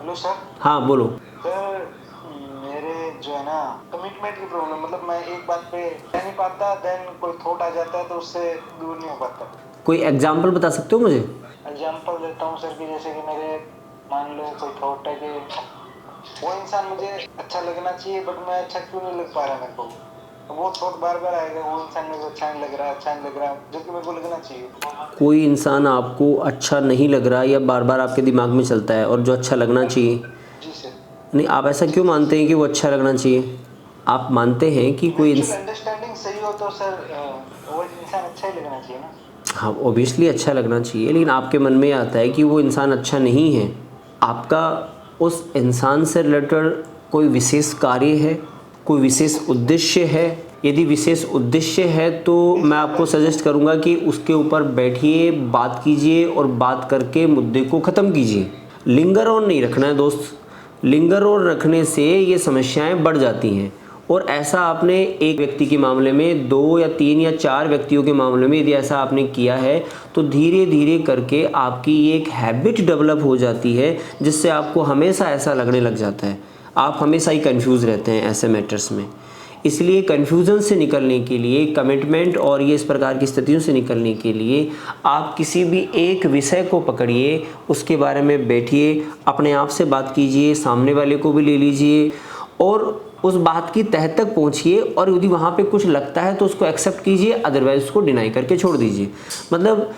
Hello sir. हाँ बोलो। Sir मेरे जो है ना कमिटमेंट की प्रॉब्लम, मतलब मैं एक बात पे रह नहीं पाता, देन कोई थॉट आ जाता है तो उससे दूर नहीं हो पाता। कोई एग्जाम्पल बता सकते हो मुझे? एग्जाम्पल देता हूँ सर कि जैसे कि मेरे मान लो कोई थॉट है कि वो इंसान मुझे अच्छा लगना चाहिए बट मैं अच्छा क्यों नहीं लग पा रहा मेरे को, तो वो थॉट बार बार आएगा, वो इंसान मेरे को अच्छा नहीं लग रहा, अच्छा नहीं लग रहा, जो कि मेरे को लगना चाहिए। कोई इंसान आपको अच्छा नहीं लग रहा या बार बार आपके दिमाग में चलता है और जो अच्छा लगना चाहिए? जी सर। नहीं, आप ऐसा क्यों मानते हैं कि वो अच्छा लगना चाहिए? आप मानते हैं कि कोई म्यूचुअल अंडरस्टैंडिंग सही हो तो सर वो इंसान अच्छा ही लगना चाहिए ना। हाँ ऑब्वियसली अच्छा लगना चाहिए, लेकिन आपके मन में ये आता है कि वो इंसान अच्छा नहीं है। आपका उस इंसान से रिलेटेड कोई विशेष कार्य है, कोई विशेष उद्देश्य है? यदि विशेष उद्देश्य है तो मैं आपको सजेस्ट करूंगा कि उसके ऊपर बैठिए, बात कीजिए और बात करके मुद्दे को ख़त्म कीजिए। लिंगर ऑन नहीं रखना है दोस्त। लिंगर ऑन रखने से ये समस्याएं बढ़ जाती हैं, और ऐसा आपने एक व्यक्ति के मामले में, 2 या 3 या 4 व्यक्तियों के मामले में यदि ऐसा आपने किया है तो धीरे धीरे करके आपकी एक हैबिट डेवलप हो जाती है, जिससे आपको हमेशा ऐसा लगने लग जाता है। आप हमेशा ही कंफ्यूज रहते हैं ऐसे मैटर्स में। इसलिए कन्फ्यूज़न से निकलने के लिए, कमिटमेंट और ये इस प्रकार की स्थितियों से निकलने के लिए आप किसी भी एक विषय को पकड़िए, उसके बारे में बैठिए, अपने आप से बात कीजिए, सामने वाले को भी ले लीजिए और उस बात की तह तक पहुंचिए, और यदि वहाँ पे कुछ लगता है तो उसको एक्सेप्ट कीजिए, अदरवाइज उसको डिनाई करके छोड़ दीजिए। मतलब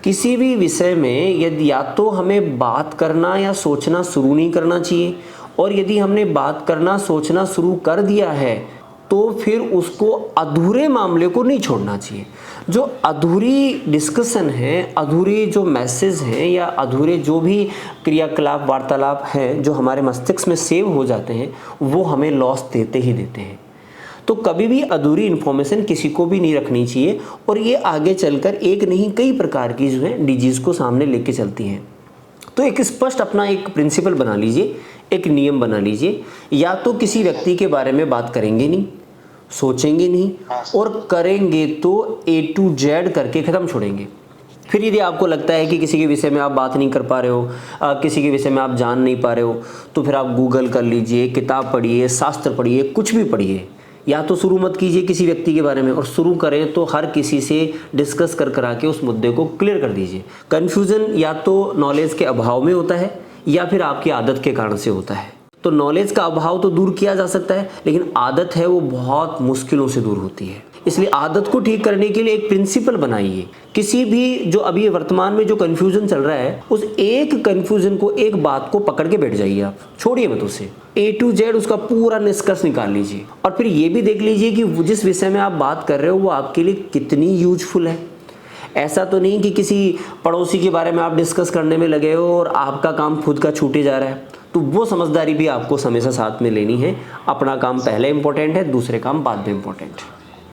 किसी भी विषय में यदि या तो हमें बात करना या सोचना शुरू नहीं करना चाहिए, और यदि हमने बात करना सोचना शुरू कर दिया है तो फिर उसको अधूरे मामले को नहीं छोड़ना चाहिए। जो अधूरी डिस्कशन है, अधूरे जो मैसेज हैं या अधूरे जो भी क्रियाकलाप वार्तालाप हैं जो हमारे मस्तिष्क में सेव हो जाते हैं, वो हमें लॉस देते ही देते हैं। तो कभी भी अधूरी इन्फॉर्मेशन किसी को भी नहीं रखनी चाहिए, और ये आगे चलकर एक नहीं कई प्रकार की जो है डिजीज़ को सामने लेके चलती हैं। तो एक स्पष्ट अपना एक प्रिंसिपल बना लीजिए, एक नियम बना लीजिए। या तो किसी व्यक्ति के बारे में बात करेंगे नहीं, सोचेंगे नहीं, और करेंगे तो A to Z करके ख़त्म छोड़ेंगे। फिर यदि आपको लगता है कि किसी के विषय में आप बात नहीं कर पा रहे हो, किसी के विषय में आप जान नहीं पा रहे हो, तो फिर आप गूगल कर लीजिए, किताब पढ़िए, शास्त्र पढ़िए, कुछ भी पढ़िए। या तो शुरू मत कीजिए किसी व्यक्ति के बारे में, और शुरू करें तो हर किसी से डिस्कस करा के उस मुद्दे को क्लियर कर दीजिए। कन्फ्यूज़न या तो नॉलेज के अभाव में होता है या फिर आपकी आदत के कारण से होता है। तो नॉलेज का अभाव तो दूर किया जा सकता है, लेकिन आदत है वो बहुत मुश्किलों से दूर होती है। इसलिए आदत को ठीक करने के लिए एक प्रिंसिपल बनाइए। किसी भी जो अभी वर्तमान में जो कन्फ्यूजन चल रहा है, उस एक कन्फ्यूजन को, एक बात को पकड़ के बैठ जाइए, आप छोड़िए मत उसे। A to Z उसका पूरा निष्कर्ष निकाल लीजिए, और फिर ये भी देख लीजिए कि जिस विषय में आप बात कर रहे हो वो आपके लिए कितनी यूजफुल है। ऐसा तो नहीं कि किसी पड़ोसी के बारे में आप डिस्कस करने में लगे हो और आपका काम खुद का छूटे जा रहा है। तो वो समझदारी भी आपको हमेशा साथ में लेनी है। अपना काम पहले इंपॉर्टेंट है, दूसरे काम बाद में इंपॉर्टेंट है।